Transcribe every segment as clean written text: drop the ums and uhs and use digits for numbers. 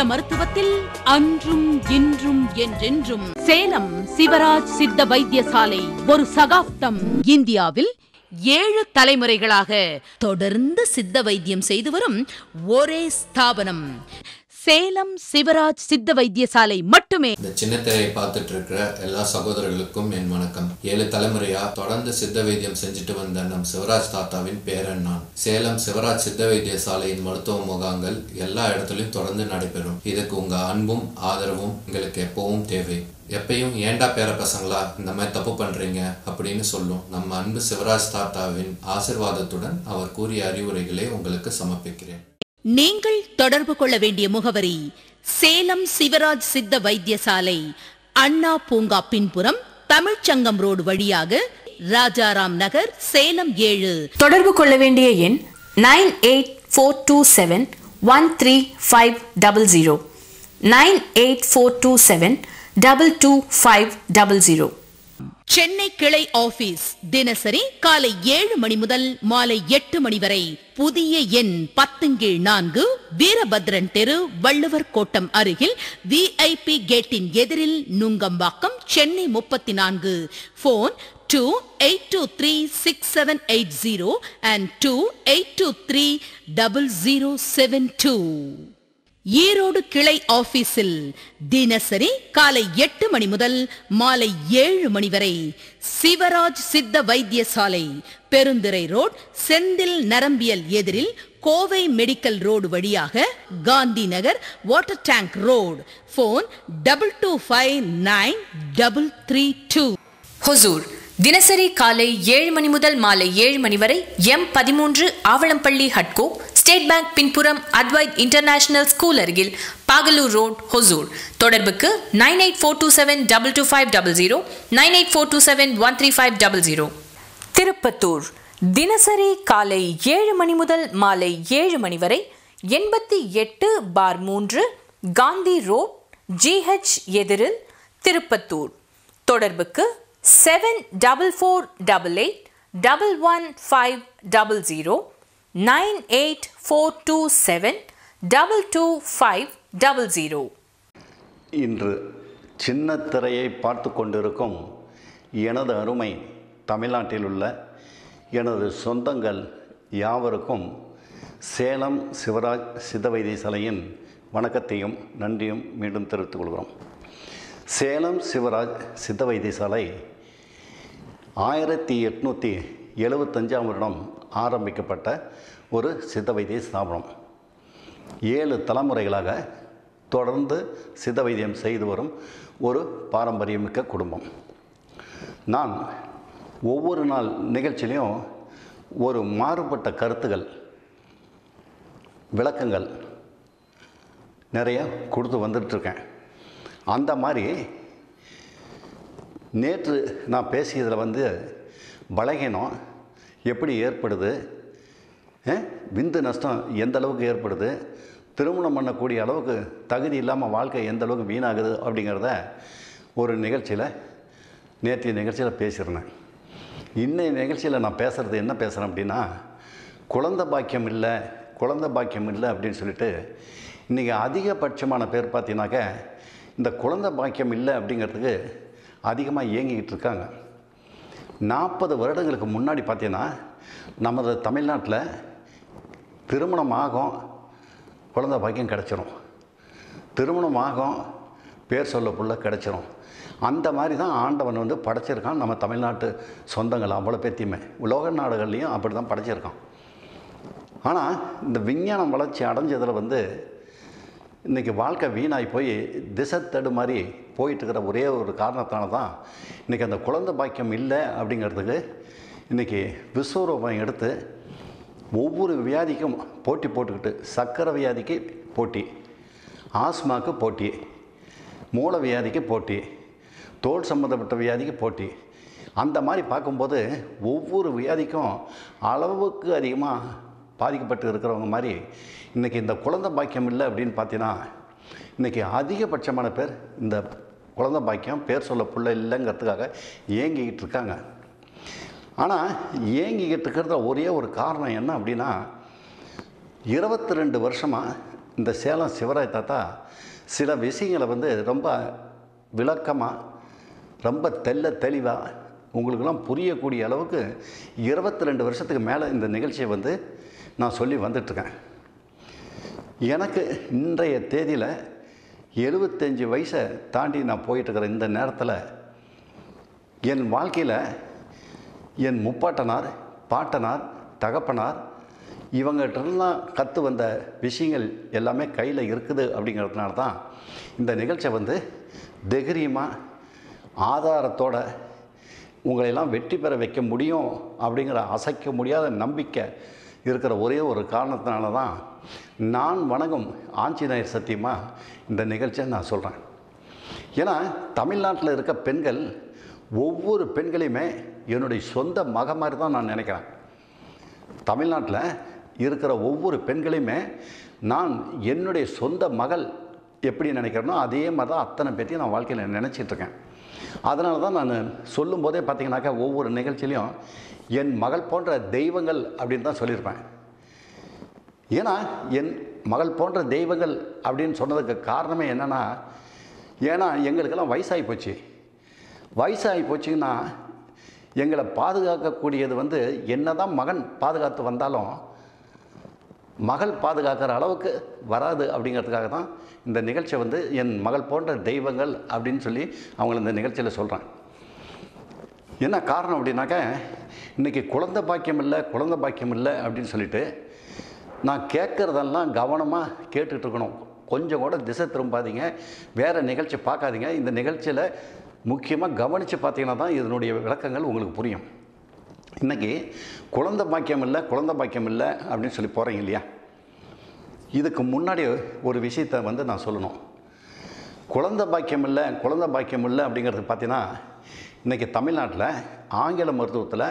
மருத்துவத்தில் அன்றும் இன்றும் என்றென்றும் சேலம் சிவராஜ் சித்த வைத்தியசாலை ஒரு சகாப்தம். இந்தியாவில் 7 தலைமுறைகளாக தொடர்ந்து சித்த வைத்தியம் செய்து வரும் ஒரே ஸ்தாபனம் சேலம் சிவராஜ் சித்த வைத்தியசாலை மட்டுமே. இந்த சின்ன திரையை பார்த்துட்டு இருக்கிற எல்லா சகோதரர்களுக்கும் என் வணக்கம். 7 தலைமுறையா தொடர்ந்து சித்த வைத்தியம் செஞ்சுட்டு வந்த நம் சிவராஜ் தாத்தாவின் பேரன் நான். சேலம் சிவராஜ் சித்த வைத்தியசாலையின் மருத்துவ முகாம்கள் எல்லா இடத்துலயும் தொடர்ந்து நடைபெறும். இதுக்கு உங்க அன்பும் ஆதரவும் எங்களுக்கு எப்பவும் தேவை. எப்பயும் ஏண்டா பேர பசங்களா இந்த மாதிரி தப்பு பண்றீங்க அப்படின்னு சொல்லும் நம்ம அன்பு சிவராஜ் தாத்தாவின் ஆசிர்வாதத்துடன் அவர் கூறிய அறிவுரைகளை உங்களுக்கு சமர்ப்பிக்கிறேன். நீங்கள் தொடர்பு கொள்ள வேண்டிய முகவரி சேலம் சிவராஜ் சித்த வைத்தியசாலை, அண்ணா பூங்கா பின்புறம், தமிழ்ச்சங்கம் ரோடு வழியாக ராஜாராம் நகர், சேலம் 7. தொடர்பு கொள்ள வேண்டிய எண் 9842713500 9842722500. சென்னை கிளை ஆபீஸ் தினசரி காலை 7 மணி முதல் மாலை 8 மணி வரை. புதிய எண் 10/4, வீரபத்ரன் தெரு, வள்ளுவர் கோட்டம் அருகில், VIP கேட்டின் எதிரில், நுங்கம்பாக்கம், சென்னை 34. Phone 28236780 and 28230072. ஈரோடு கிளை ஆபீஸில் தினசரி காலை 8 மணி முதல் மாலை 7 மணி வரை. சிவராஜ் சித்த வைத்தியசாலை, பெருந்துறை ரோட், செந்தில் நரம்பியல் எதிரில், கோவை மெடிக்கல் ரோடு வழியாக, Gandhi Nagar, water tank road. Phone 22593332. Hosur தினசரி காலை 7 மணி முதல் மாலை 7 மணி வரை. M13 ஆவளம்பள்ளி ஹட்கோ, ஸ்டேட் பேங்க் பின்புறம், அத்வைத் இன்டர்நேஷனல் ஸ்கூல் அருகில், பாகலூர் ரோட், ஹொசூர். தொடர்புக்கு 9842722500 9842713500. திருப்பத்தூர் தினசரி காலை 7 மணி முதல் மாலை 7 மணி வரை. 88/3 காந்தி ரோட், GH எதிரில், திருப்பத்தூர். தொடர்புக்கு 7448811500 9842722500. இன்று சின்ன திரையை பார்த்து கொண்டிருக்கும் எனது அருமை தமிழ்நாட்டில் உள்ள எனது சொந்தங்கள் யாவருக்கும் சேலம் சிவராஜ் சித்த வைத்தியசாலையின் வணக்கத்தையும் நன்றியும் மீண்டும் தெரிவித்துக் கொள்கிறோம். சேலம் சிவராஜ் சித்த வைத்தியசாலை 1875ஆம் வருடம் ஆரம்பிக்கப்பட்ட ஒரு சித்த வைத்திய ஸ்தாபனம். 7 தலைமுறைகளாக தொடர்ந்து சித்த வைத்தியம் செய்து வரும் ஒரு பாரம்பரியமிக்க குடும்பம். நான் ஒவ்வொரு நாள் நிகழ்ச்சியிலையும் ஒரு மாறுபட்ட கருத்துகள், விளக்கங்கள் நிறைய கொடுத்து வந்துட்டுருக்கேன். அந்த மாதிரி நேற்று நான் பேசியதில் பலகீனம் எப்படி ஏற்படுது, விந்து நஷ்டம் எந்த அளவுக்கு ஏற்படுது, திருமணம் பண்ணக்கூடிய அளவுக்கு தகுதி இல்லாமல் வாழ்க்கை எந்த அளவுக்கு வீணாகுது அப்படிங்கிறத ஒரு நிகழ்ச்சியில், நேற்றைய நிகழ்ச்சியில் பேசியிருந்தேன். இன்னைய நிகழ்ச்சியில் நான் பேசுகிறது என்ன பேசுகிறேன் அப்படின்னா, குழந்தை பாக்கியம் இல்லை அப்படின்னு சொல்லிட்டு இன்றைக்கி அதிகபட்சமான பேர் பார்த்தீங்கன்னாக்க இந்த குழந்தை பாக்கியம் இல்லை அப்படிங்கிறதுக்கு அதிகமாக இயங்கிக்கிட்டு இருக்காங்க. 40 வருடங்களுக்கு முன்னாடி பார்த்தீங்கன்னா நமது தமிழ்நாட்டில் திருமணம் ஆகும், குழந்தை பாக்கியம் கிடச்சிரும், திருமணம் ஆகும், பேர் சொல்ல புள்ள கிடச்சிரும். அந்த மாதிரி தான் ஆண்டவன் படைச்சிருக்கான் நம்ம தமிழ்நாட்டு சொந்தங்கள் அவ்வளோ பேத்தியுமே. உலக நாடுகள்லேயும் அப்படி தான் படைச்சிருக்கான். ஆனால் இந்த விஞ்ஞானம் வளர்ச்சி அடைஞ்சதில் இன்றைக்கி வாழ்க்கை வீணாகி போய் திசை தடுமாறி போயிட்டுருக்கிற ஒரே ஒரு காரணத்தால் தான் இன்றைக்கி அந்த குழந்தை பாக்கியம் இல்லை அப்படிங்கிறதுக்கு இன்றைக்கி விஸ்வரூபம் எடுத்து ஒவ்வொரு வியாதிக்கும் போட்டி போட்டுக்கிட்டு, சர்க்கரை வியாதிக்கு போட்டி, ஆஸ்மாவுக்கு போட்டி, மூல வியாதிக்கு போட்டி, தோல் சம்மந்தப்பட்ட வியாதிக்கு போட்டி. அந்த மாதிரி பார்க்கும்போது ஒவ்வொரு வியாதிக்கும் அளவுக்கு அதிகமாக பாதிக்கப்பட்டு இருக்கிறவங்க மாதிரி இன்றைக்கி இந்த குழந்தை பாக்கியம் இல்லை அப்படின்னு பார்த்தீங்கன்னா இன்றைக்கி அதிகபட்சமான பேர் இந்த குழந்தை பாக்கியம் பேர் சொல்ல புள்ள இல்லைங்கிறதுக்காக ஏங்கிக்கிட்டு இருக்காங்க. ஆனால் ஏங்கிக்கிட்டு இருக்கிறத ஒரே ஒரு காரணம் என்ன அப்படின்னா, 22 வருஷமாக இந்த சேலம் சிவராஜ் தாத்தா சில விஷயங்களை வந்து ரொம்ப விளக்கமாக, ரொம்ப தெளிவாக உங்களுக்கெல்லாம் புரியக்கூடிய அளவுக்கு 22 வருஷத்துக்கு மேலே இந்த நிகழ்ச்சியை வந்து நான் சொல்லி வந்துட்டுருக்கேன். எனக்கு இன்றைய தேதியில் 75 வயசை தாண்டி நான் போயிட்டுருக்கிற இந்த நேரத்தில் என் வாழ்க்கையில் என் முப்பாட்டனார், பாட்டனார், தகப்பனார் இவங்ககிட்டலாம் கற்று வந்த விஷயங்கள் எல்லாமே கையில் இருக்குது. அப்படிங்கிறதுனால தான் இந்த நிகழ்ச்சியை வந்து தைரியமாக ஆதாரத்தோடு உங்களையெல்லாம் வெற்றி பெற வைக்க முடியும் அப்படிங்கிற அசைக்க முடியாத நம்பிக்கை இருக்கிற ஒரே ஒரு காரணத்தினால தான் நான் வணங்கும் ஆஞ்சநேயர் சத்தியமாக இந்த நிகழ்ச்சியை நான் சொல்கிறேன். ஏன்னா தமிழ்நாட்டில் இருக்க பெண்கள் ஒவ்வொரு பெண்களையுமே என்னுடைய சொந்த மக மாதிரி தான் நான் நினைக்கிறேன். தமிழ்நாட்டில் இருக்கிற ஒவ்வொரு பெண்களையுமே நான் என்னுடைய சொந்த மகள் எப்படி நினைக்கிறேனோ அதே மாதிரி தான் அத்தனை பேர்த்தையும் நான் வாழ்க்கையில் நினச்சிட்ருக்கேன். அதனால தான் நான் சொல்லும்போதே பார்த்திங்கனாக்கா ஒவ்வொரு நிகழ்ச்சியிலையும் என் மகள் போன்ற தெய்வங்கள் அப்படின்னு தான் சொல்லியிருப்பேன். ஏன்னா என் மகள் போன்ற தெய்வங்கள் அப்படின்னு சொன்னதுக்கு காரணமே என்னென்னா, ஏன்னா எங்களுக்கெல்லாம் வயசாகி போச்சுங்கன்னா எங்களை பாதுகாக்கக்கூடியது வந்து என்ன தான் மகன் பாதுகாத்து வந்தாலும் மகள் பாதுகாக்கிற அளவுக்கு வராது. அப்படிங்கிறதுக்காக தான் இந்த நிகழ்ச்சியை வந்து என் மகள் போன்ற தெய்வங்கள் அப்படின்னு சொல்லி அவங்கள இந்த நிகழ்ச்சியில் சொல்கிறேன். என்ன காரணம் அப்படின்னாக்க, இன்றைக்கி குழந்தை பாக்கியம் இல்லை அப்படின்னு சொல்லிட்டு நான் கேட்குறதெல்லாம் கவனமாக கேட்டுட்ருக்கணும். கொஞ்சம் கூட திசை திரும்பாதீங்க, வேறு நிகழ்ச்சி பார்க்காதீங்க. இந்த நிகழ்ச்சியில் முக்கியமாக கவனித்து பார்த்தீங்கன்னா தான் இதனுடைய விளக்கங்கள் உங்களுக்கு புரியும். இன்றைக்கி குழந்தை பாக்கியம் இல்லை அப்படின்னு சொல்லி போகிறீங்க இல்லையா, இதுக்கு முன்னாடி ஒரு விஷயத்தை வந்து நான் சொல்லணும். குழந்தை பாக்கியம் இல்லை அப்படிங்கிறது பார்த்தீங்கன்னா, இன்றைக்கி தமிழ்நாட்டில் ஆங்கில மருத்துவத்தில்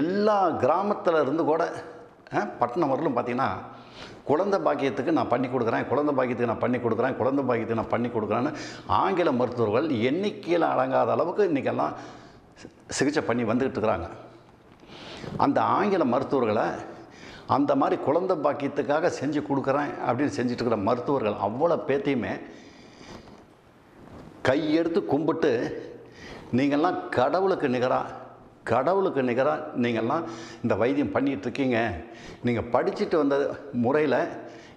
எல்லா கிராமத்தில் இருந்து கூட பட்டணம் வரலும் பார்த்திங்கன்னா குழந்தை பாக்கியத்துக்கு நான் பண்ணி கொடுக்குறேன்னு ஆங்கில மருத்துவர்கள் எண்ணிக்கையில் அடங்காத அளவுக்கு இன்றைக்கெல்லாம் சிகிச்சை பண்ணி வந்துக்கிட்டு இருக்கிறாங்க. அந்த ஆங்கில மருத்துவர்களை அந்த மாதிரி குழந்தை பாக்கியத்துக்காக செஞ்சு கொடுக்குறேன் அப்படின்னு செஞ்சுட்டு இருக்கிற மருத்துவர்கள் அவ்வளோ பேத்தையுமே கையெடுத்து கும்பிட்டு, நீங்கள்லாம் கடவுளுக்கு நிகராக நீங்கள்லாம் இந்த வைத்தியம் பண்ணிகிட்ருக்கீங்க, நீங்கள் படிச்சுட்டு வந்த முறையில்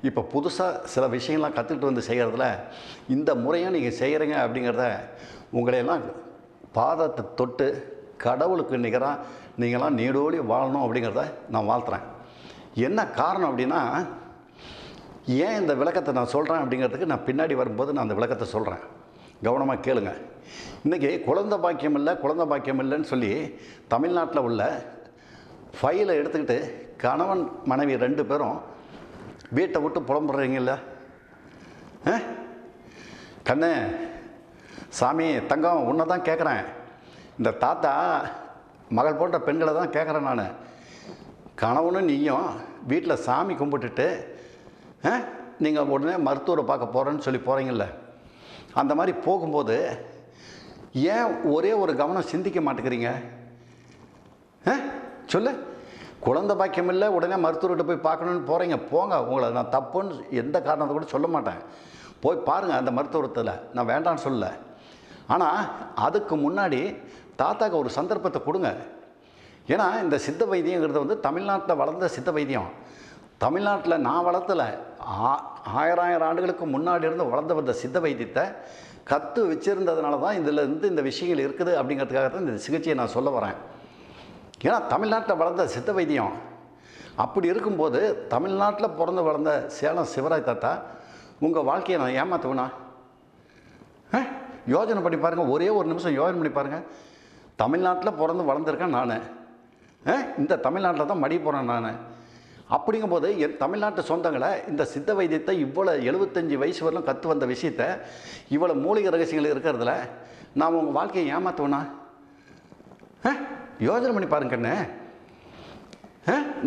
இப்போ புதுசாக சில விஷயங்கள்லாம் கற்றுக்கிட்டு வந்து செய்கிறதுல இந்த முறையை நீங்கள் செய்கிறீங்க அப்படிங்கிறத உங்களையெல்லாம் பாதத்தை தொட்டு கடவுளுக்கு நிகராக நீங்களாம் நீடோடி வாழணும் அப்படிங்கிறத நான் வாழ்த்துறேன். என்ன காரணம் அப்படின்னா, ஏன் இந்த விளக்கத்தை நான் சொல்கிறேன் அப்படிங்கிறதுக்கு நான் பின்னாடி வரும்போது நான் அந்த விளக்கத்தை சொல்கிறேன். கவனமாக கேளுங்க. இன்றைக்கி குழந்தை பாக்கியம் இல்லைன்னு சொல்லி தமிழ்நாட்டில் உள்ள ஃபைலை எடுத்துக்கிட்டு கணவன் மனைவி 2 பேரும் வீட்டை விட்டு புலம்புறீங்கல்ல, கண்ணே சாமி தங்கம் உன்னை தான் கேட்குறேன், இந்த தாத்தா மகள் போன்ற பெண்களை தான் கேட்குறேன் நான். கணவனும் நீயும் வீட்டில் சாமி கும்பிட்டுட்டு நீங்கள் உடனே மருத்துவரை பார்க்க போகிறேன்னு சொல்லி போகிறீங்கள, அந்த மாதிரி போகும்போது ஏன் ஒரே ஒரு கவனம் சிந்திக்க மாட்டேங்கிறீங்க? சொல்லு. குழந்தை பாக்கியம் இல்லை உடனே மருத்துவர்கிட்ட போய் பார்க்கணுன்னு போகிறீங்க, போங்க. உங்களை நான் தப்புன்னு எந்த காரணத்தை கூட சொல்ல மாட்டேன். போய் பாருங்கள் அந்த மருத்துவத்தில், நான் வேண்டான்னு சொல்லலை. ஆனால் அதுக்கு முன்னாடி தாத்தாக்கு ஒரு சந்தர்ப்பத்தை கொடுங்க. ஏன்னா இந்த சித்த வைத்தியங்கிறது வந்து தமிழ்நாட்டில் வளர்ந்த சித்த வைத்தியம். தமிழ்நாட்டில் நான் வளர்த்தலை, 1000 ஆண்டுகளுக்கு முன்னாடி இருந்து வளர்ந்து வந்த சித்த வைத்தியத்தை கற்று வச்சுருந்ததுனால தான் இதில் இருந்து இந்த விஷயங்கள் இருக்குது. அப்படிங்கிறதுக்காக தான் இந்த சிகிச்சையை நான் சொல்ல வரேன். ஏன்னா தமிழ்நாட்டில் வளர்ந்த சித்த வைத்தியம். அப்படி இருக்கும்போது தமிழ்நாட்டில் பிறந்து வளர்ந்த சேலம் சிவராஜ் தாத்தா உங்கள் வாழ்க்கையை நான் ஏமாற்றுவேனா? யோஜனை பண்ணி பாருங்கள், ஒரே ஒரு நிமிஷம் யோஜனை பண்ணி பாருங்கள். தமிழ்நாட்டில் பிறந்து வளர்ந்துருக்கேன் நான், இந்த தமிழ்நாட்டில் தான் மடி போகிறேன் நான். அப்படிங்கும்போது என் தமிழ்நாட்டு சொந்தங்களை இந்த சித்த வைத்தியத்தை இவ்வளோ 75 வயசு வரலும் கற்று வந்த விஷயத்தை இவ்வளோ மூலிகை ரகசியங்கள் இருக்கிறதுல நாம் உங்கள் வாழ்க்கையை ஏமாற்றுவேனா? யோஜனை பண்ணி பாருங்கண்ணே.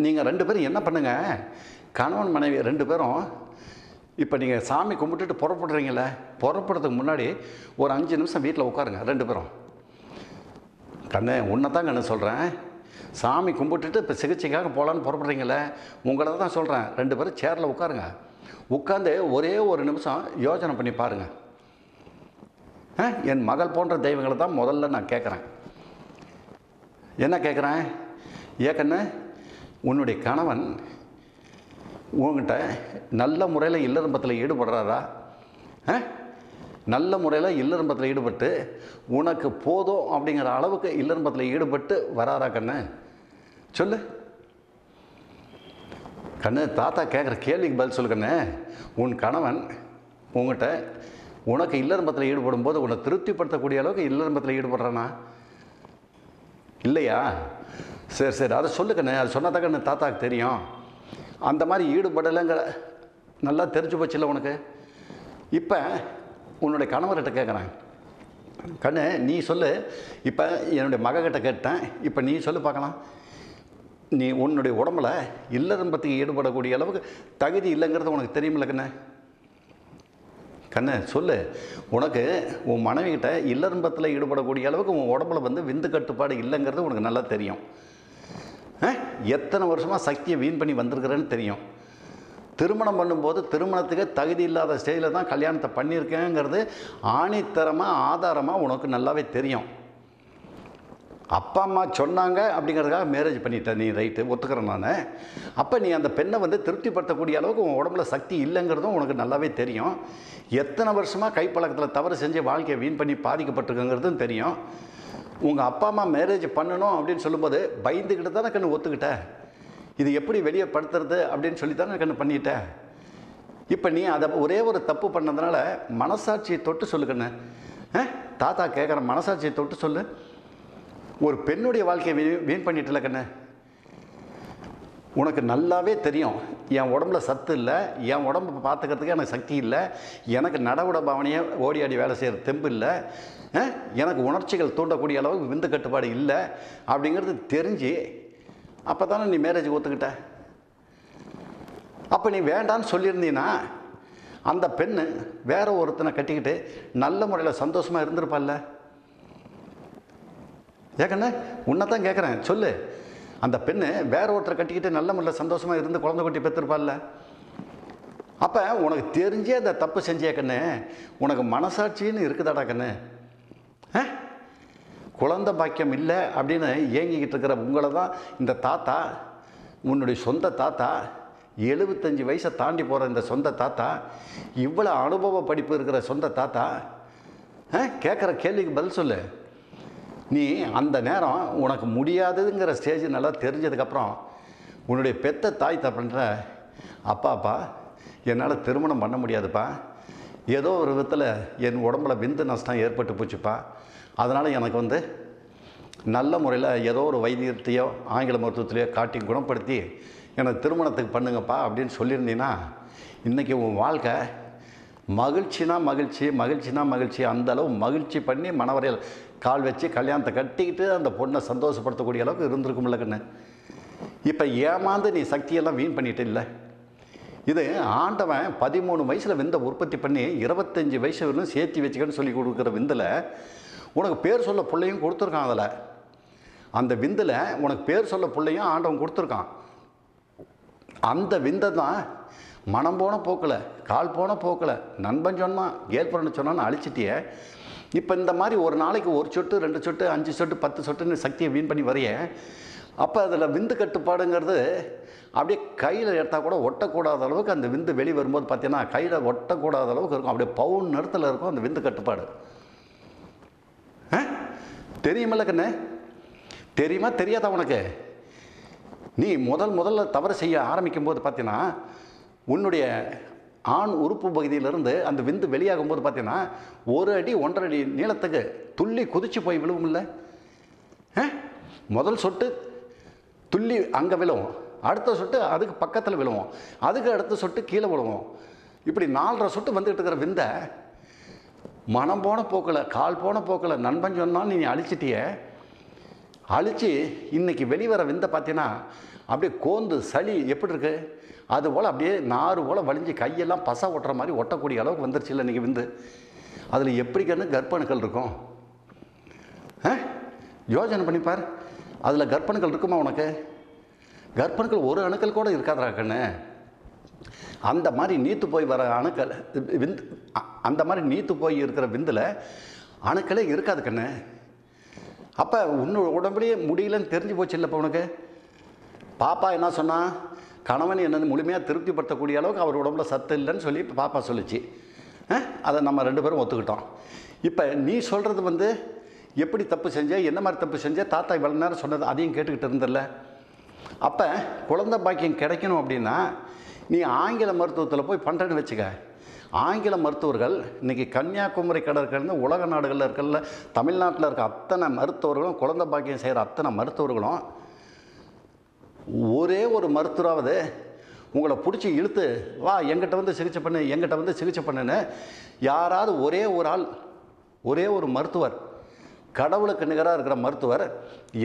நீங்கள் 2 பேரும் என்ன பண்ணுங்கள், கணவன் மனைவி 2 பேரும் இப்போ நீங்கள் சாமி கும்பிட்டுட்டு புறப்படுறீங்களே, புறப்படுறதுக்கு முன்னாடி ஒரு 5 நிமிஷம் வீட்டில் உட்காருங்க 2 பேரும். கண்ணே உன்னை தான் கண்ணு சொல்கிறேன், சாமி கும்பிட்டுட்டு இப்போ சிகிச்சைக்காக போகலான்னு புறப்படுறீங்களே, உங்களை தான் சொல்கிறேன். 2 பேரும் சேரில் உட்காருங்க. உட்காந்து ஒரே ஒரு நிமிஷம் யோசனை பண்ணி பாருங்கள். என் மகள் போன்ற தெய்வங்களை தான் முதல்ல நான் கேட்குறேன். என்ன கேட்குறேன்? ஏக்கண்ணு, உன்னுடைய கணவன் உங்ககிட்ட நல்ல முறையில் இல்லறம்பத்தில் ஈடுபடுறாரா? நல்ல முறையில் இல்லறம்பத்தில் ஈடுபட்டு உனக்கு போதும் அப்படிங்கிற அளவுக்கு இல்லறம்பத்தில் ஈடுபட்டு வராரா கண்ணு? சொல்லு கண்ணு. தாத்தா கேட்குற கேள்விக்கு பதில் சொல்லு கண்ணு. உன் கணவன் உங்கள்கிட்ட உனக்கு இல்லறம்பத்தில் ஈடுபடும் போது உன்னை திருப்திப்படுத்தக்கூடிய அளவுக்கு இல்லறம்பத்தில் ஈடுபடுறானா இல்லையா? சரி சரி, அதை சொல்லுக்கண்ணே. அது சொன்னாதான் கண்ணு தாத்தாவுக்கு தெரியும். அந்த மாதிரி ஈடுபடலைங்கிற நல்லா தெரிஞ்சு போச்சுல்ல உனக்கு. இப்போ உன்னுடைய கணவர்கிட்ட கேட்குறேன். கண்ணு நீ சொல்லு. இப்போ என்னுடைய மகக்கிட்ட கேட்டேன், இப்போ நீ சொல்லு பார்க்கலாம். நீ உன்னுடைய உடம்புல இல்லறம்பத்துக்கு ஈடுபடக்கூடிய அளவுக்கு தகுதி இல்லைங்கிறது உனக்கு தெரியுமில்ல கண்ணு? கண்ணு சொல்லு. உனக்கு உன் மனைவிக்கிட்ட இல்லறம்பத்தில் ஈடுபடக்கூடிய அளவுக்கு உன் உடம்புல வந்து விந்து கட்டுப்பாடு இல்லைங்கிறது உனக்கு நல்லா தெரியும். எத்தனை வருஷமாக சக்தியை வீண் பண்ணி வந்திருக்கிறேன்னு தெரியும். திருமணம் பண்ணும்போது திருமணத்துக்கு தகுதி இல்லாத ஸ்டேஜில் தான் கல்யாணத்தை பண்ணியிருக்கேங்கிறது ஆணித்தரமாக ஆதாரமாக உனக்கு நல்லாவே தெரியும். அப்பா அம்மா சொன்னாங்க அப்படிங்கிறதுக்காக மேரேஜ் பண்ணிட்டேன். நீ ரைட்டு, ஒத்துக்கிறேன் நான். அப்போ நீ அந்த பெண்ணை வந்து திருப்திப்படுத்தக்கூடிய அளவுக்கு உன் உடம்புல சக்தி இல்லைங்கிறதும் உனக்கு நல்லாவே தெரியும். எத்தனை வருஷமாக கைப்பழக்கத்தில் தவறு செஞ்சு வாழ்க்கையை வீண் பண்ணி பாதிக்கப்பட்டிருக்குங்கிறதும் தெரியும். உங்கள் அப்பா அம்மா மேரேஜ் பண்ணணும் அப்படின்னு சொல்லும்போது பயந்துக்கிட்டு தானே கண்ணு ஒத்துக்கிட்ட. இது எப்படி வெளியே படுத்துறது அப்படின்னு சொல்லி தானே கண்ணு பண்ணிட்டேன். இப்போ நீ அதை ஒரே ஒரு தப்பு பண்ணதுனால மனசாட்சியை தொட்டு சொல்லுக்கண்ணு. தாத்தா கேட்குற மனசாட்சியை தொட்டு சொல்லு. ஒரு பெண்ணுடைய வாழ்க்கையை வீண் பண்ணிட்டுல கண்ணு. உனக்கு நல்லாவே தெரியும் என் உடம்புல சத்து இல்லை, என் உடம்பை பார்த்துக்கிறதுக்கு எனக்கு சக்தி இல்லை, எனக்கு நடவுட பாவனையை ஓடி ஆடி வேலை செய்கிற தெம்பு இல்லை, எனக்கு உணர்ச்சிகள் தூண்டக்கூடிய அளவுக்கு விந்து கட்டுப்பாடு இல்லை அப்படிங்கிறது தெரிஞ்சு அப்போ தானே நீ மேரேஜ் ஒத்துக்கிட்ட. அப்போ நீ வேண்டான்னு சொல்லியிருந்தீன்னா அந்த பெண்ணு வேற ஒருத்தனை கட்டிக்கிட்டு நல்ல முறையில் சந்தோஷமாக இருந்திருப்பாள்ல. ஏக்கண்ணே உன்னை தான் கேட்குறேன், சொல்லு. அந்த பெண்ணு வேற ஒருத்தரை கட்டிக்கிட்டு நல்ல முறையில் சந்தோஷமாக இருந்து குழந்தை குட்டி பெற்றிருப்பாள்ல. அப்போ உனக்கு தெரிஞ்சே அந்த தப்பு செஞ்சே கண்ணு, உனக்கு மனசாட்சின்னு இருக்குதாடா கண்ணு? குழந்தை பாக்கியம் இல்லை அப்படின்னு ஏங்கிக்கிட்டு இருக்கிற உங்களை தான் இந்த தாத்தா, உன்னுடைய சொந்த தாத்தா, 75 வயசை தாண்டி போகிற இந்த சொந்த தாத்தா, இவ்வளோ அனுபவ படிப்பு இருக்கிற சொந்த தாத்தா கேட்குற கேள்விக்கு பதில் சொல்லு. நீ அந்த நேரம் உனக்கு முடியாதுங்கிற ஸ்டேஜ் நல்லா தெரிஞ்சதுக்கப்புறம் உன்னுடைய பெத்த தாய் தப்புன்ற அப்பா என்னால் திருமணம் பண்ண முடியாதுப்பா, ஏதோ ஒரு விதத்தில் என் உடம்புல விந்து நஷ்டம் ஏற்பட்டு போச்சுப்பா, அதனால் எனக்கு வந்து நல்ல முறையில் ஏதோ ஒரு வைத்தியத்தையோ ஆங்கில மருத்துவத்திலையோ காட்டி குணப்படுத்தி எனக்கு திருமணத்துக்கு பண்ணுங்கப்பா அப்படின்னு சொல்லியிருந்தீங்கன்னா இன்றைக்கி உன் வாழ்க்கை மகிழ்ச்சினா மகிழ்ச்சி அந்தளவு மகிழ்ச்சி பண்ணி மணவரையில் கால் வச்சு கல்யாணத்தை கட்டிக்கிட்டு அந்த பொண்ணை சந்தோஷப்படுத்தக்கூடிய அளவுக்கு இருந்திருக்கும்ல கண்ணு. இப்போ ஏமாந்து நீ சக்தியெல்லாம் வீண் பண்ணிட்டு இல்லை. இது ஆண்டவன் 13 வயசில் விந்தை உற்பத்தி பண்ணி 25 வயசு வரலும் சேர்த்து வச்சுக்கன்னு சொல்லி கொடுக்குற விந்தில் உனக்கு பேர் சொல்ல பிள்ளையும் கொடுத்துருக்கான். அதில் அந்த விந்தில் உனக்கு பேர் சொல்ல பிள்ளையும் ஆண்டவன் கொடுத்துருக்கான். அந்த விந்தை தான் மனம் போன போக்கில் கால் போன போக்கில் நண்பன் சொன்னான் கேர்ள் ஃப்ரெண்டு சொன்னான்னு அழிச்சிட்டியே. இப்போ இந்த மாதிரி ஒரு நாளைக்கு 1 சொட்டு 2 சொட்டு 5 சொட்டு 10 சொட்டுன்னு சக்தியை வீண் பண்ணி வரைய, அப்போ அதில் விந்து கட்டுப்பாடுங்கிறது அப்படியே கையில் எடுத்தால் கூட ஒட்டக்கூடாத அளவுக்கு அந்த விந்து வெளியே வரும்போது பார்த்தீங்கன்னா கையில் ஒட்டக்கூடாத அளவுக்கு இருக்கும். அப்படியே பவுன் நிறத்தில் இருக்கும் அந்த விந்து கட்டுப்பாடு. தெரியுமில்ல கண்ணு? தெரியுமா தெரியாதா உனக்கு? நீ முதல்ல தவறு செய்ய ஆரம்பிக்கும் போது பார்த்தீங்கன்னா உன்னுடைய ஆண் உறுப்பு பகுதியிலிருந்து அந்த விந்து வெளியாகும் போது பார்த்தீங்கன்னா 1 அடி 1.5 அடி நீளத்துக்கு துள்ளி குதிச்சு போய் விழுவும்ல. முதல் சொட்டு துள்ளி அங்கே விழுவோம், அடுத்த சொட்டு அதுக்கு பக்கத்தில் விழுவோம், அதுக்கு அடுத்த சொட்டு கீழே விழுவோம். இப்படி 4.5 சொட்டு வந்துட்டு இருக்கிற விந்தை மனம் போன போக்கில் கால் போன போக்கில் நண்பன் சொன்னாலும் நீ அழிச்சிட்டிய. அழித்து இன்றைக்கி வெளிவர விந்தை பார்த்தீங்கன்னா அப்படியே கோந்து சளி எப்படி இருக்கு அதுபோல் அப்படியே நாறு போல் வலிஞ்சு கையெல்லாம் பசை ஒட்டுற மாதிரி ஒட்டக்கூடிய அளவுக்கு வந்துருச்சு இல்லை இன்றைக்கி விந்து. அதில் எப்படி கண்ணு கர்ப்பணுக்கள் இருக்கும்? யோசனை பண்ணிப்பார். அதில் கர்ப்பணுக்கள் இருக்குமா உனக்கு? கர்ப்பணுக்கள் ஒரு அணுக்கள் கூட இருக்காதரா கண்ணு. அந்த மாதிரி நீத்து போய் வர அணுக்கள் விந்து, அந்த மாதிரி நீத்து போய் இருக்கிற விந்தில் அணுக்களே இருக்காது கண்ணு. அப்போ உன்னோட உடம்புலேயே முடியலன்னு தெரிஞ்சு போச்சு இல்லை. இப்போ உனக்கு பாப்பா என்ன சொன்னால், கணவன் என்னென்னு முழுமையாக திருப்திப்படுத்தக்கூடிய அளவுக்கு அவர் உடம்புல சத்து இல்லைன்னு சொல்லி பாப்பா சொல்லிச்சு. அதை நம்ம 2 பேரும் ஒத்துக்கிட்டோம். இப்போ நீ சொல்கிறது எப்படி தப்பு செஞ்ச, என்ன மாதிரி தப்பு செஞ்ச, தாத்தா இவ்வளோ நேரம் சொன்னது அதையும் கேட்டுக்கிட்டு இருந்தில்ல. அப்போ குழந்தை பாக்கியம் கிடைக்கணும் அப்படின்னா நீ ஆங்கில மருத்துவத்தில் போய் பண்ணுறேன்னு வச்சுக்க. ஆங்கில மருத்துவர்கள் இன்றைக்கி கன்னியாகுமரி கடற்கரைன்னு உலக நாடுகளில் இருக்கல, தமிழ்நாட்டில் இருக்க அத்தனை மருத்துவர்களும், குழந்தை பாக்கியம் செய்கிற அத்தனை மருத்துவர்களும் ஒரே ஒரு மருத்துவராவது உங்களை பிடிச்சி இழுத்து வா எங்கிட்ட சிகிச்சை பண்ணு, எங்கிட்ட சிகிச்சை பண்ணுன்னு யாராவது ஒரே ஒரு ஆள், ஒரே ஒரு மருத்துவர், கடவுளுக்கு நிகராக இருக்கிற மருத்துவர்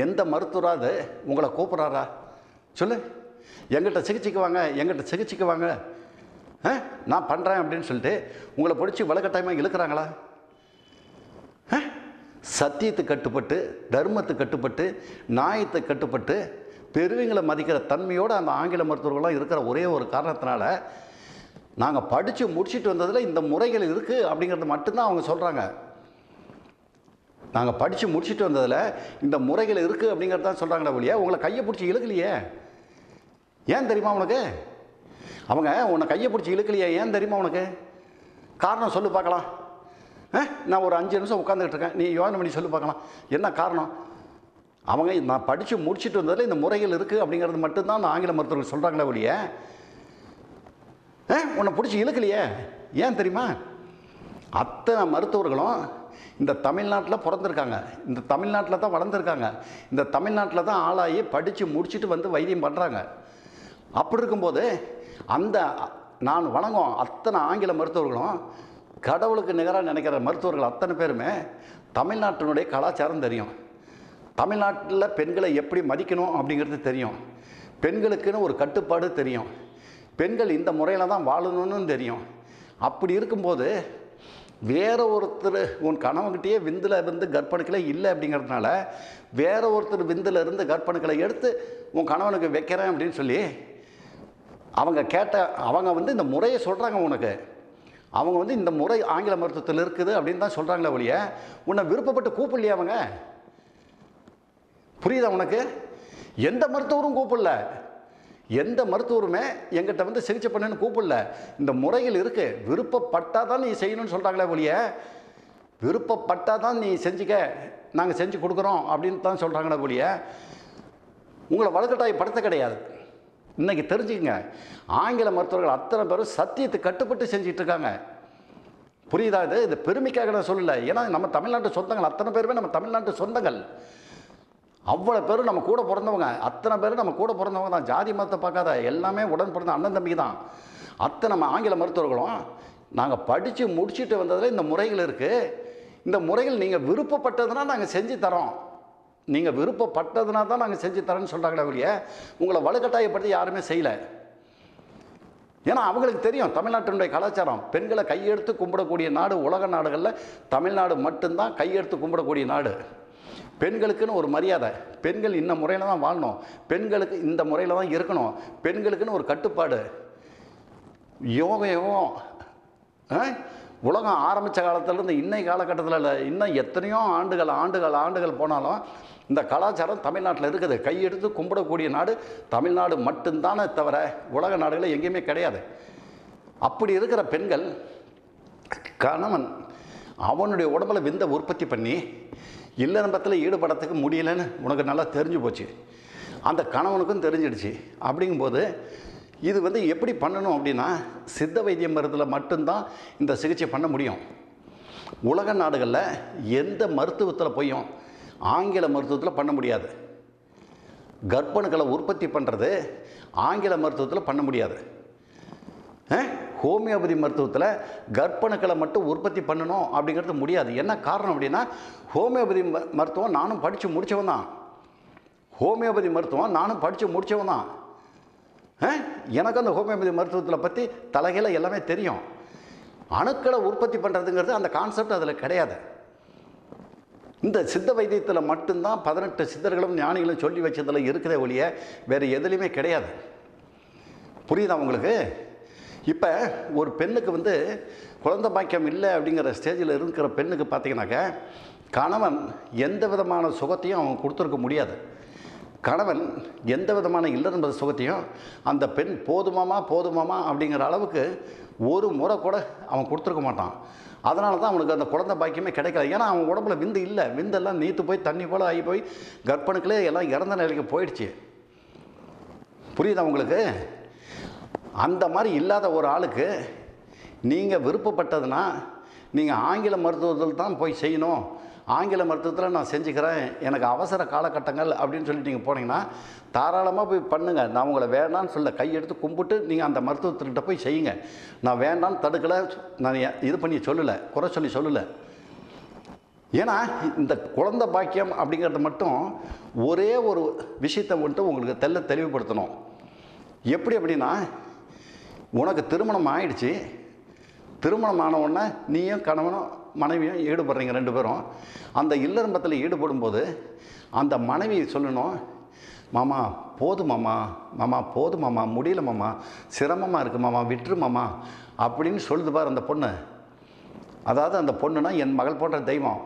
எந்த மருத்துவராவது உங்களை கூப்பிட்றாரா சொல்லு? எங்கிட்ட சிகிச்சைக்கு வாங்க, எங்கிட்ட சிகிச்சைக்கு வாங்க, நான் பண்ணுறேன் அப்படின்னு சொல்லிட்டு உங்களை பிடிச்சி வலுக்கட்டாயமாக இழுக்கிறாங்களா? சத்தியத்துக்கு கட்டுப்பட்டு, தர்மத்துக்கு கட்டுப்பட்டு, நியாயத்துக்கு கட்டுப்பட்டு, பெருவிங்களை மதிக்கிற தன்மையோடு அந்த ஆங்கில மருத்துவர்கள்லாம் இருக்கிற ஒரே ஒரு காரணத்தினால நாங்கள் படித்து முடிச்சுட்டு வந்ததில் இந்த முறைகள் இருக்குது அப்படிங்கிறது மட்டும்தான் அவங்க சொல்கிறாங்க. நாங்கள் படித்து முடிச்சுட்டு வந்ததில் இந்த முறைகள் இருக்குது அப்படிங்கிறது தான் சொல்கிறாங்களே ஒழிய உங்களை கையை பிடிச்சி இழுக்கலையே. ஏன் தெரியுமா உனக்கு? அவங்க உன்னை கையை பிடிச்சி இழுக்கலையே, ஏன் தெரியுமா உனக்கு? காரணம் சொல்லு பார்க்கலாம். நான் ஒரு 5 நிமிஷம் உட்காந்துக்கிட்டு இருக்கேன், நீ யோசனை பண்ணி சொல்லு பார்க்கலாம் என்ன காரணம்? அவங்க நான் படித்து முடிச்சுட்டு வந்ததில் இந்த முறைகள் இருக்குது அப்படிங்கிறது மட்டும்தான் அந்த ஆங்கில மருத்துவர்கள் சொல்கிறாங்களே ஒழிய உன்னை பிடிச்சி இழுக்கலையே. ஏன் தெரியுமா? அத்தனை மருத்துவர்களும் இந்த தமிழ்நாட்டில் பிறந்திருக்காங்க, இந்த தமிழ்நாட்டில் தான் வளர்ந்துருக்காங்க, இந்த தமிழ்நாட்டில் தான் ஆளாகி படித்து முடிச்சுட்டு வைத்தியம் பண்ணுறாங்க. அப்படி இருக்கும்போது அந்த நான் வணங்கும் அத்தனை ஆங்கில மருத்துவர்களும், கடவுளுக்கு நிகராக நினைக்கிற மருத்துவர்கள் அத்தனை பேருமே தமிழ்நாட்டினுடைய கலாச்சாரம் தெரியும். தமிழ்நாட்டில் பெண்களை எப்படி மதிக்கணும் அப்படிங்கிறது தெரியும். பெண்களுக்குன்னு ஒரு கட்டுப்பாடு தெரியும். பெண்கள் இந்த முறையில் தான் வாழணும்னு தெரியும். அப்படி இருக்கும்போது வேற ஒருத்தர் உன் கணவன்கிட்டயே விந்தில் கர்ப்பணுக்களே இல்லை அப்படிங்கிறதுனால வேற ஒருத்தர் விந்தில் இருந்து கர்ப்பணுக்களை எடுத்து உன் கணவனுக்கு வைக்கிறேன் அப்படின்னு சொல்லி அவங்க அவங்க இந்த முறையை சொல்கிறாங்க உனக்கு. அவங்க இந்த முறை ஆங்கில மருத்துவத்தில் இருக்குது அப்படின்னு தான் சொல்கிறாங்களே ஒழிய உன்னை விருப்பப்பட்டு கூப்பிடலையே அவங்க. புரியுதா உனக்கு? எந்த மருத்துவரும் கூப்பிடல, எந்த மருத்துவருமே எங்கிட்ட சிகிச்சை பண்ணுன்னு கூப்பிடல. இந்த முறைகள் இருக்குது, விருப்பப்பட்டால் தான் நீ செய்யணும்னு சொல்கிறாங்களே ஒழிய விருப்பப்பட்டால் தான் நீ செஞ்சுக்க, நாங்கள் செஞ்சு கொடுக்குறோம் அப்படின்னு தான் சொல்கிறாங்களே ஒழிய உங்களை வலுக்கட்டாயப்படுத்த கிடையாது. இன்றைக்கி தெரிஞ்சுக்கங்க, ஆங்கில மருத்துவர்கள் அத்தனை பேரும் சத்தியத்துக்கு கட்டுப்பட்டு செஞ்சிட்ருக்காங்க. புரியுதா? இது பெருமைக்காக நான் சொல்லலை. ஏன்னா நம்ம தமிழ்நாட்டு சொந்தங்கள் அத்தனை பேருமே நம்ம தமிழ்நாட்டு சொந்தங்கள். அவ்வளோ பேரும் நம்ம கூட பிறந்தவங்க, அத்தனை பேரும் நம்ம கூட பிறந்தவங்க தான். ஜாதி மதத்தை பார்க்காத, எல்லாமே உடன் பிறந்த அண்ணன் தம்பி தான். அத்தனை நம்ம ஆங்கில மருத்துவர்களும் நாங்கள் படித்து முடிச்சுட்டு வந்ததில் இந்த முறைகள் இருக்குது. இந்த முறைகள் நீங்கள் விருப்பப்பட்டதுனால் நாங்கள் செஞ்சு தரோம், நீங்கள் விருப்பப்பட்டதுனா தான் நாங்கள் செஞ்சு தரோன்னு சொல்கிறாங்களே ஒழிய உங்களை வலுக்கட்டாயப்படுத்தி யாருமே செய்யலை. ஏன்னா அவங்களுக்கு தெரியும் தமிழ்நாட்டினுடைய கலாச்சாரம். பெண்களை கையெடுத்து கும்பிடக்கூடிய நாடு உலக நாடுகளில் தமிழ்நாடு மட்டும்தான் கையெடுத்து கும்பிடக்கூடிய நாடு. பெண்களுக்குன்னு ஒரு மரியாதை, பெண்கள் இந்த முறையில் தான் வாழணும், பெண்களுக்கு இந்த முறையில் தான் இருக்கணும், பெண்களுக்குன்னு ஒரு கட்டுப்பாடு. யோகம் உலகம் ஆரம்பித்த காலத்திலேருந்து இன்னைக்கு காலகட்டத்தில் இல்லை, இன்னும் எத்தனையோ ஆண்டுகள் போனாலும் இந்த கலாச்சாரம் தமிழ்நாட்டில் இருக்குது. கையெடுத்து கும்பிடக்கூடிய நாடு தமிழ்நாடு மட்டும்தானே தவிர உலக நாடுகளில் எங்கேயுமே கிடையாது. அப்படி இருக்கிற பெண்கள் கணவன் அவனுடைய உடம்புல விந்த உற்பத்தி பண்ணி இல்லறம்பத்தில் ஈடுபடத்துக்கு முடியலன்னு உனக்கு நல்லா தெரிஞ்சு போச்சு, அந்த கணவனுக்கும் தெரிஞ்சிடுச்சு. அப்படிங்கும்போது இது எப்படி பண்ணணும் அப்படின்னா சித்த வைத்திய மருத்துவத்தில் மட்டும்தான் இந்த சிகிச்சை பண்ண முடியும். உலக நாடுகளில் எந்த மருத்துவத்தில் போயும் ஆங்கில மருத்துவத்தில் பண்ண முடியாது. கர்ப்பணுக்களை உற்பத்தி பண்ணுறது ஆங்கில மருத்துவத்தில் பண்ண முடியாது. ஹோமியோபதி மருத்துவத்தில் கர்ப்பணுக்களை மட்டும் உற்பத்தி பண்ணணும் அப்படிங்கிறது முடியாது. என்ன காரணம் அப்படின்னா ஹோமியோபதி மருத்துவம் நானும் படித்து முடித்தவன் தான். ஹோமியோபதி மருத்துவம் நானும் படித்து முடித்தவன் தான். எனக்கு அந்த ஹோமியோபதி மருத்துவத்தில் பற்றி தலைகளை எல்லாமே தெரியும். அணுக்களை உற்பத்தி பண்ணுறதுங்கிறது அந்த கான்செப்ட் அதில் கிடையாது. இந்த சித்த வைத்தியத்தில் மட்டும்தான் 18 சித்தர்களும் ஞானிகளும் சொல்லி வச்சதில் இருக்கிற ஒழிய வேறு எதுலேயுமே கிடையாது. புரியுதா உங்களுக்கு? இப்போ ஒரு பெண்ணுக்கு வந்து குழந்தை பாக்கியம் இல்லை அப்படிங்கிற ஸ்டேஜில் இருக்கிற பெண்ணுக்கு பார்த்தீங்கன்னாக்க கணவன் எந்த விதமான சுகத்தையும் அவன் கொடுத்துருக்க முடியாது. கணவன் எந்த விதமான இல்லற சுகத்தையும் அந்த பெண் போதுமாமா அப்படிங்கிற அளவுக்கு ஒரு முறை கூட அவன் கொடுத்துருக்க மாட்டான். அதனால தான் அவனுக்கு அந்த குழந்தை பாக்கியமே கிடைக்கல. ஏன்னா அவன் உடம்புல விந்து இல்லை. விந்தெல்லாம் நீத்து போய் தண்ணி போல் ஆகி போய் கர்ப்பணுக்களே எல்லாம் இறந்த நிலைக்கு போயிடுச்சு. புரியுதா உங்களுக்கு? அந்த மாதிரி இல்லாத ஒரு ஆளுக்கு நீங்கள் விருப்பப்பட்டதுன்னா நீங்கள் ஆங்கில மருத்துவத்தில் தான் போய் செய்யணும், ஆங்கில மருத்துவத்தில் நான் செஞ்சுக்கிறேன், எனக்கு அவசர காலகட்டங்கள் அப்படின்னு சொல்லிட்டு நீங்கள் போனீங்கன்னா தாராளமாக போய் பண்ணுங்கள். நான் உங்களை வேண்டான்னு சொல்ல, கையெடுத்து கும்பிட்டு நீங்கள் அந்த மருத்துவத்துக்கிட்ட போய் செய்யுங்க. நான் வேண்டான்னு தடுக்கலை, நான் இது பண்ணி சொல்லலை, குறை சொல்லி சொல்லலை. ஏன்னா இந்த குழந்தை பாக்கியம் அப்படிங்கிறது மட்டும் ஒரே ஒரு விஷயத்தை மட்டும் உங்களுக்கு தெளிவுபடுத்தணும். எப்படி அப்படின்னா, உனக்கு திருமணம் ஆயிடுச்சு, திருமணம் ஆன உடனே நீயும் கணவனும் மனைவியும் ஈடுபடுறீங்க, ரெண்டு பேரும் அந்த இல்லறம்பத்தில் ஈடுபடும்போது அந்த மனைவி சொல்லணும், மாமா போதும் மாமா போதும் மாமா, முடியல மாமா, சிரமமாக இருக்குது மாமா, விட்டுரு மாமா அப்படின்னு சொல்லுது பார் அந்த பொண்ணு. அதாவது அந்த பொண்ணுனா என் மகள் போன்ற தெய்வம்,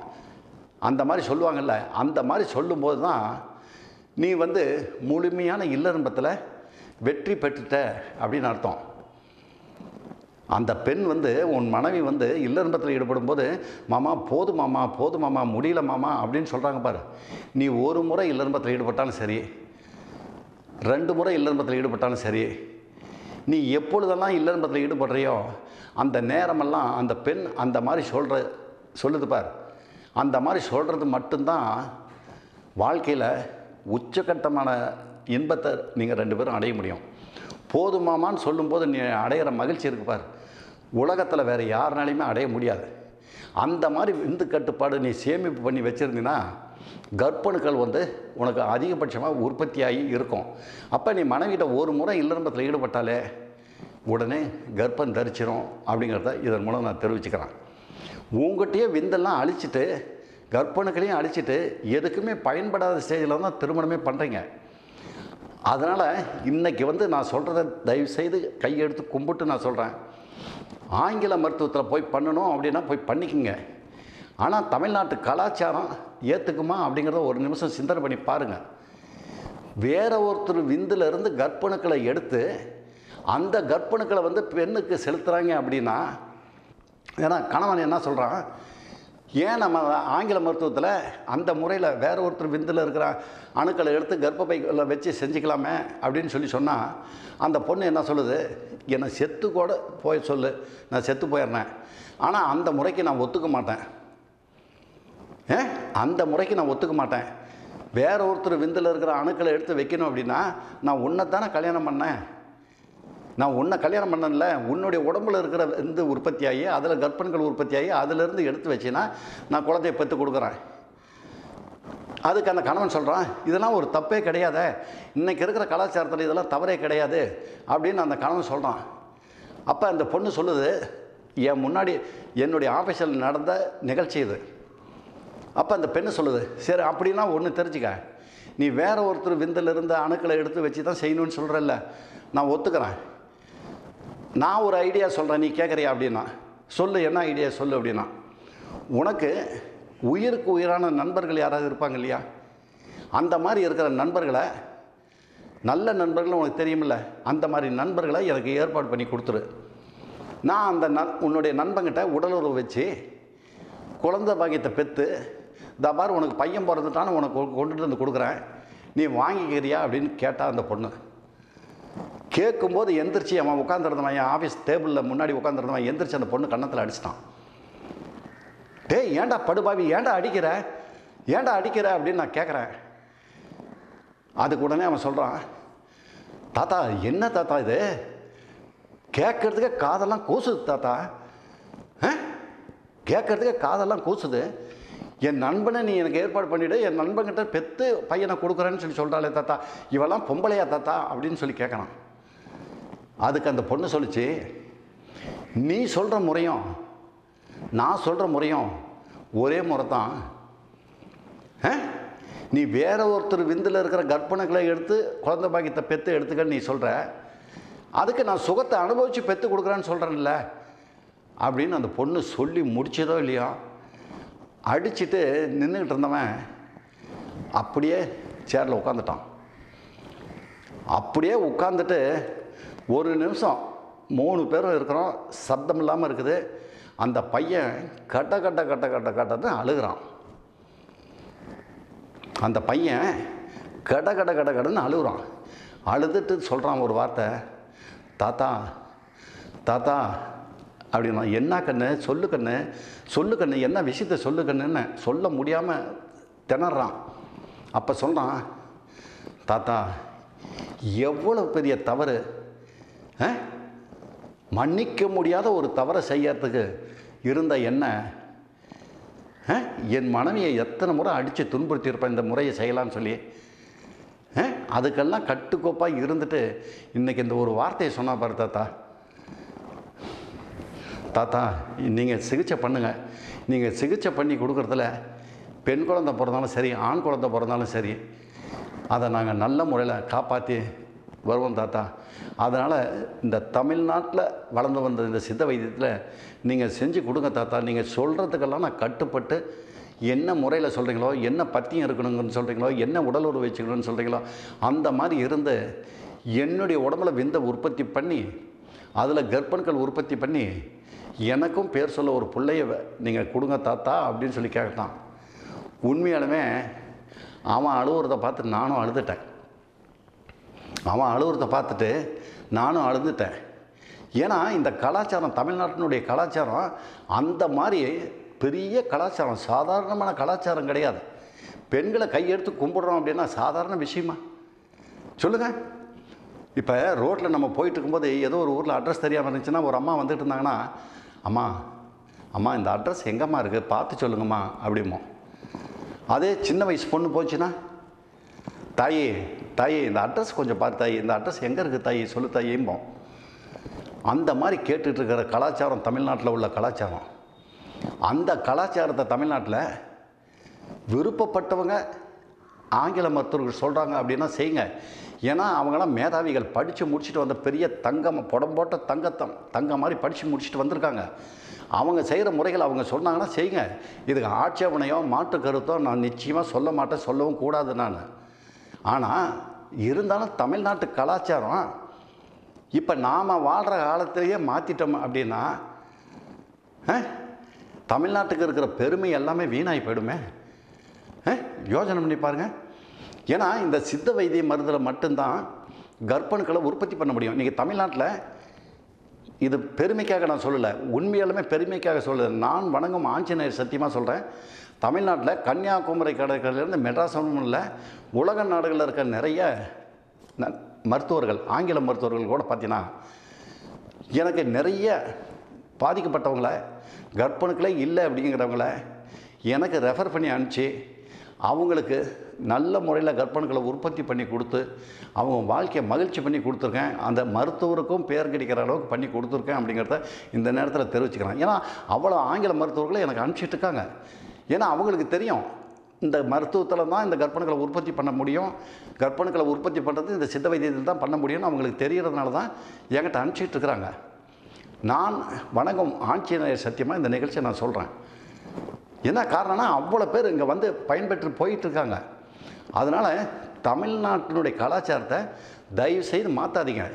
அந்த மாதிரி சொல்லுவாங்கல்ல. அந்த மாதிரி சொல்லும்போது தான் நீ வந்து முழுமையான இல்லறம்பத்தில் வெற்றி பெற்றுட்ட அப்படின்னு அர்த்தம். அந்த பெண் வந்து உன் மனைவி வந்து இல்லறம்பத்தில் ஈடுபடும் போது மாமா போதும் மாமா முடியல மாமா அப்படின்னு சொல்கிறாங்க பாரு. நீ ஒரு முறை இல்லறம்பத்தில் ஈடுபட்டாலும் சரி, 2 முறை இல்லறம்பத்தில் ஈடுபட்டாலும் சரி, நீ எப்பொழுதெல்லாம் இல்லறம்பத்தில் ஈடுபடுறியோ அந்த நேரமெல்லாம் அந்த பெண் அந்த மாதிரி சொல்லுது பார். அந்த மாதிரி சொல்கிறது மட்டும்தான் வாழ்க்கையில் உச்சகட்டமான இன்பத்தை நீங்கள் 2 பேரும் அடைய முடியும். போதுமாமான்னு சொல்லும்போது நீ அடையிற மகிழ்ச்சி இருக்கு பார், உலகத்தில் வேறு யாருனாலையுமே அடைய முடியாது. அந்த மாதிரி விந்து கட்டுப்பாடு நீ சேமிப்பு பண்ணி வச்சுருந்தீங்கன்னா கர்ப்பணுக்கள் வந்து உனக்கு அதிகபட்சமாக உற்பத்தியாகி இருக்கும். அப்போ நீ மனைவிட்ட ஒரு முறை இல்லறம்பத்தில் ஈடுபட்டாலே உடனே கர்ப்பம் தரிச்சிரும் அப்படிங்கிறத இதன் மூலம் நான் தெரிவிச்சுக்கிறேன். உங்கள்கிட்டயே விந்தெல்லாம் அழிச்சிட்டு கர்ப்பணுக்களையும் அழிச்சிட்டு எதுக்குமே பயன்படாத ஸ்டேஜில் தான் திருமணமே பண்ணுறீங்க. அதனால் இன்றைக்கி வந்து நான் சொல்கிறத தயவுசெய்து கையெடுத்து கும்பிட்டு நான் சொல்கிறேன், ஆங்கில மருத்துவத்தில் போய் பண்ணணும் அப்படின்னா போய் பண்ணிக்கோங்க. ஆனால் தமிழ்நாட்டு கலாச்சாரம் ஏற்றுக்குமா அப்படிங்கிறத ஒரு நிமிஷம் சிந்தனை பண்ணி பாருங்கள். வேற ஒருத்தர் விந்திலிருந்து கர்ப்பணுக்களை எடுத்து அந்த கர்ப்பணுக்களை வந்து பெண்ணுக்கு செலுத்துகிறாங்க அப்படின்னா, ஏன்னா கணவன் என்ன சொல்கிறான், ஏன் நம்ம ஆங்கில மருத்துவத்தில் அந்த முறையில் வேற ஒருத்தர் விந்தில் இருக்கிற அணுக்களை எடுத்து கர்ப்பப்பையில் வச்சு செஞ்சுக்கலாமே அப்படின்னு சொன்னால் அந்த பொண்ணு என்ன சொல்லுது, என்னை செத்து கூட போய் சொல்லு, நான் செத்து போயிடுறேன், ஆனால் அந்த முறைக்கு நான் ஒத்துக்க மாட்டேன். அந்த முறைக்கு நான் ஒத்துக்க மாட்டேன். வேற ஒருத்தர் விந்தில் இருக்கிற அணுக்களை எடுத்து வைக்கணும் அப்படின்னா நான் உன்னைத்தானே கல்யாணம் பண்ணேன், நான் உன்னை கல்யாணம் பண்ணல, உன்னுடைய உடம்புல இருக்கிற இந்த உற்பத்தியாகி அதில் கர்ப்பங்கள் உற்பத்தியாகி அதிலிருந்து எடுத்து வச்சுன்னா நான் குழந்தைய பெற்று கொடுக்குறேன். அதுக்கு அந்த கணவன் சொல்கிறான், இதெல்லாம் ஒரு தப்பே கிடையாது, இன்றைக்கி இருக்கிற கலாச்சாரத்தில் இதெல்லாம் தவறே கிடையாது அப்படின்னு அந்த கணவன் சொல்கிறான். அப்போ அந்த பொண்ணு சொல்லுது, என் முன்னாடி என்னுடைய ஆஃபீஸில் நடந்த நிகழ்ச்சி இது. அப்போ அந்த பெண்ணு சொல்லுது, சரி அப்படின்னா ஒன்று தெரிஞ்சுக்க, நீ வேற ஒருத்தர் விந்தில் இருந்த அணுக்களை எடுத்து வச்சு தான் செய்யணும்னு சொல்கிறல்ல, நான் ஒத்துக்கிறேன். நான் ஒரு ஐடியா சொல்கிறேன், நீ கேட்குறியா அப்படின்னா சொல்லு, என்ன ஐடியா சொல்லு அப்படின்னா, உனக்கு உயிருக்கு உயிரான நண்பர்கள் யாராவது இருப்பாங்க இல்லையா, அந்த மாதிரி இருக்கிற நண்பர்களை, நல்ல நண்பர்கள் உனக்கு தெரியுமில்ல, அந்த மாதிரி நண்பர்களை எனக்கு ஏற்பாடு பண்ணி கொடுத்துரு. நான் அந்த உன்னுடைய நண்பங்கிட்ட உடலுறவு வச்சு குழந்தை பாக்கியத்தை பெற்று பார் உனக்கு பையன் பிறந்துட்டான்னு உனக்கு கொண்டுட்டு வந்து கொடுக்குறேன், நீ வாங்கிக்கிறியா அப்படின்னு கேட்டால் அந்த பொண்ணு. கேட்கும்போது எந்திரிச்சு அவன் உட்காந்துருந்தவன், என் ஆஃபீஸ் டேபிளில் முன்னாடி உட்காந்துருந்தவன் எந்திரிச்சு அந்த பொண்ணு கன்னத்தில் அடிச்சிட்டான். டேய் ஏன்டா படுபாவி, ஏன்டா அடிக்கிற அப்படின்னு நான் கேட்குறேன். அதுக்கு உடனே அவன் சொல்கிறான், தாத்தா என்ன தாத்தா இது, கேட்குறதுக்கே காதெல்லாம் கூசுது தாத்தா, கேட்குறதுக்கே காதெல்லாம் கூசுது, என் நண்பனை நீ எனக்கு ஏற்பாடு பண்ணிவிடு, என் நண்பன்கிட்ட பெற்று பையனை கொடுக்குறேன்னு சொல்கிறாளே தாத்தா, இவெல்லாம் பொம்பளையா தாத்தா அப்படின்னு சொல்லி கேட்குறான். அதுக்கு அந்த பொண்ணு சொல்லிச்சு, நீ சொல்கிற முறையும் நான் சொல்கிற முறையும் ஒரே முறை தான். நீ வேற ஒருத்தர் விந்தில் இருக்கிற கர்ப்பணுக்களை எடுத்து குழந்தை பாக்கியத்தை பெற்று எடுத்துக்கன்னு நீ சொல்கிற, அதுக்கு நான் சுகத்தை அனுபவித்து பெற்று கொடுக்குறேன்னு சொல்கிறேன்ல அப்படின்னு அந்த பொண்ணு சொல்லி முடிச்சதோ இல்லையோ அடிச்சுட்டு நின்றுக்கிட்டு இருந்தவன் அப்படியே சேரில் உட்காந்துட்டான். அப்படியே உட்காந்துட்டு ஒரு நிமிஷம் 3 பேரும் இருக்கிறோம், சப்தம் இல்லாமல் இருக்குது. அந்த பையன் கட்ட கட்ட கட்ட கட்ட கட்டன்னு அழுகிறான். அந்த பையன் கட கட கட கடன்னு அழுகுறான். அழுதுட்டு சொல்கிறான் ஒரு வார்த்தை, தாத்தா தாத்தா அப்படின்னா. என்ன கண்ணு, சொல்லு கண்ணு, சொல்லு கண்ணு, என்ன விஷயத்தை சொல்லு கண்ணுன்னு சொல்ல முடியாமல் திணறான். அப்போ சொல்கிறான், தாத்தா எவ்வளோ பெரிய தவறு, மன்னிக்க முடியாத ஒரு தவறை செய்யறதுக்கு இருந்த என்ன, என் மனைவியை எத்தனை முறை அடித்து துன்புறுத்தியிருப்பேன் இந்த முறையை செய்யலான்னு சொல்லி. அதுக்கெல்லாம் கட்டுக்கோப்பாக இருந்துட்டு இன்றைக்கி இந்த ஒரு வார்த்தையை சொன்னா பாரு தாத்தா. தாத்தா நீங்கள் சிகிச்சை பண்ணுங்கள், நீங்கள் சிகிச்சை பண்ணி கொடுக்குறதுல பெண் குழந்தை பிறந்தாலும் சரி, ஆண் குழந்தை பிறந்தாலும் சரி, அதை நாங்கள் நல்ல முறையில் காப்பாற்றி வருவோம் தாத்தா. அதனால் இந்த தமிழ்நாட்டில் வளர்ந்து வந்த இந்த சித்த வைத்தியத்தில் நீங்கள் செஞ்சு கொடுங்க தாத்தா. நீங்கள் சொல்கிறதுக்கெல்லாம் நான் கட்டுப்பட்டு என்ன முறையில் சொல்கிறீங்களோ, என்ன பத்தியம் இருக்கணுங்கன்னு சொல்கிறீங்களோ, என்ன உடல் உறவு வச்சுக்கணும்னு சொல்கிறீங்களோ அந்த மாதிரி இருந்து என்னுடைய உடம்புல விந்த உற்பத்தி பண்ணி அதில் கர்ப்பணுக்கள் உற்பத்தி பண்ணி எனக்கும் பேர் சொல்ல ஒரு பிள்ளைய நீங்கள் கொடுங்க தாத்தா அப்படின்னு சொல்லி கேட்டான். உண்மையாலுமே அவன் அழுவுறதை பார்த்து நானும் அழுதுட்டேன். அவன் அழுவுறதை பார்த்துட்டு நானும் அழுதுட்டேன். ஏன்னா இந்த கலாச்சாரம், தமிழ்நாட்டினுடைய கலாச்சாரம் அந்த மாதிரி பெரிய கலாச்சாரம், சாதாரணமான கலாச்சாரம் கிடையாது. பெண்களை கையெடுத்து கும்பிடுறோம் அப்படின்னா சாதாரண விஷயமா சொல்லுங்கள். இப்போ ரோட்டில் நம்ம போயிட்டு இருக்கும்போது ஏதோ ஒரு ஊரில் அட்ரஸ் தெரியாமல் இருந்துச்சுன்னா ஒரு அம்மா வந்துட்டு இருந்தாங்கன்னா, அம்மா அம்மா இந்த அட்ரஸ் எங்கம்மா இருக்குது பார்த்து சொல்லுங்கம்மா அப்படிமோ. அதே சின்ன வயசு பொண்ணு போச்சுன்னா, தாயி தாயி இந்த அட்ரஸ் கொஞ்சம் பார்த்து தாயி, இந்த அட்ரஸ் எங்கே இருக்குது தாயி சொல்லு தாயிம்போம். அந்த மாதிரி கேட்டுட்டு இருக்கிற கலாச்சாரம் தமிழ்நாட்டில் உள்ள கலாச்சாரம். அந்த கலாச்சாரத்தை தமிழ்நாட்டில் விருப்பப்பட்டவங்க ஆங்கில மருத்துவர்கள் சொல்கிறாங்க அப்படின்னா செய்யுங்க. ஏன்னா அவங்களாம் மேதாவிகள், படித்து முடிச்சுட்டு வந்த பெரிய தங்கம், புடம் போட்ட தங்கம் மாதிரி படித்து முடிச்சுட்டு வந்திருக்காங்க. அவங்க செய்கிற முறைகள் அவங்க சொன்னாங்கன்னா செய்யுங்க. இதுக்கு ஆட்சேபனையோ மாற்று கருத்தோ நான் நிச்சயமாக சொல்ல மாட்டேன், சொல்லவும் கூடாது நான். ஆனால் இருந்தாலும் தமிழ்நாட்டு கலாச்சாரம் இப்போ நாம் வாழ்கிற காலத்திலேயே மாற்றிட்டோம் அப்படின்னா தமிழ்நாட்டுக்கு இருக்கிற பெருமை எல்லாமே வீணாகி போயிடுமே. யோசனை பண்ணி பாருங்கள். ஏன்னா இந்த சித்த வைத்திய மருந்தில் மட்டும்தான் கர்ப்பணுக்களை உற்பத்தி பண்ண முடியும். இன்றைக்கி தமிழ்நாட்டில் இது பெருமைக்காக நான் சொல்லலை, உண்மையாலுமே பெருமைக்காக சொல்லலை. நான் வணங்கும் ஆஞ்சநேயர் சத்தியமாக சொல்கிறேன். தமிழ்நாட்டில் கன்னியாகுமரி கடற்கரையிலேருந்து மெட்ராஸ் இல்லை, உலக நாடுகளில் இருக்க நிறைய மருத்துவர்கள், ஆங்கில மருத்துவர்கள் கூட பார்த்தீங்கன்னா எனக்கு நிறைய பாதிக்கப்பட்டவங்கள, கர்ப்பணுக்களே இல்லை அப்படிங்கிறவங்கள எனக்கு ரெஃபர் பண்ணி அனுப்பிச்சு அவங்களுக்கு நல்ல முறையில் கர்ப்பணுக்களை உற்பத்தி பண்ணி கொடுத்து அவங்க வாழ்க்கையை மகிழ்ச்சி பண்ணி கொடுத்துருக்கேன். அந்த மருத்துவருக்கும் பேர் கிடைக்கிற அளவுக்கு பண்ணி கொடுத்துருக்கேன் அப்படிங்கிறத இந்த நேரத்தில் தெரிவிச்சுக்கிறேன். ஏன்னா அவ்வளோ ஆங்கில மருத்துவர்களை எனக்கு அனுப்பிச்சிட்ருக்காங்க. ஏன்னா அவங்களுக்கு தெரியும் இந்த மருத்துவத்தில் தான் இந்த கர்ப்பணுக்களை உற்பத்தி பண்ண முடியும், கர்ப்பணுக்களை உற்பத்தி பண்ணுறது இந்த சித்த வைத்தியத்தில் தான் பண்ண முடியும்னு அவங்களுக்கு தெரிகிறதுனால தான் என்கிட்ட அனுப்பிச்சிட்ருக்குறாங்க. நான் வணங்கும் ஆஞ்சநேயர் சத்தியமாக இந்த நிகழ்ச்சியை நான் சொல்கிறேன். என்ன காரணம்னா அவ்வளோ பேர் இங்கே வந்து பயன்பெற்று போயிட்டுருக்காங்க. அதனால் தமிழ்நாட்டினுடைய கலாச்சாரத்தை தயவு செய்து மாற்றாதீங்க.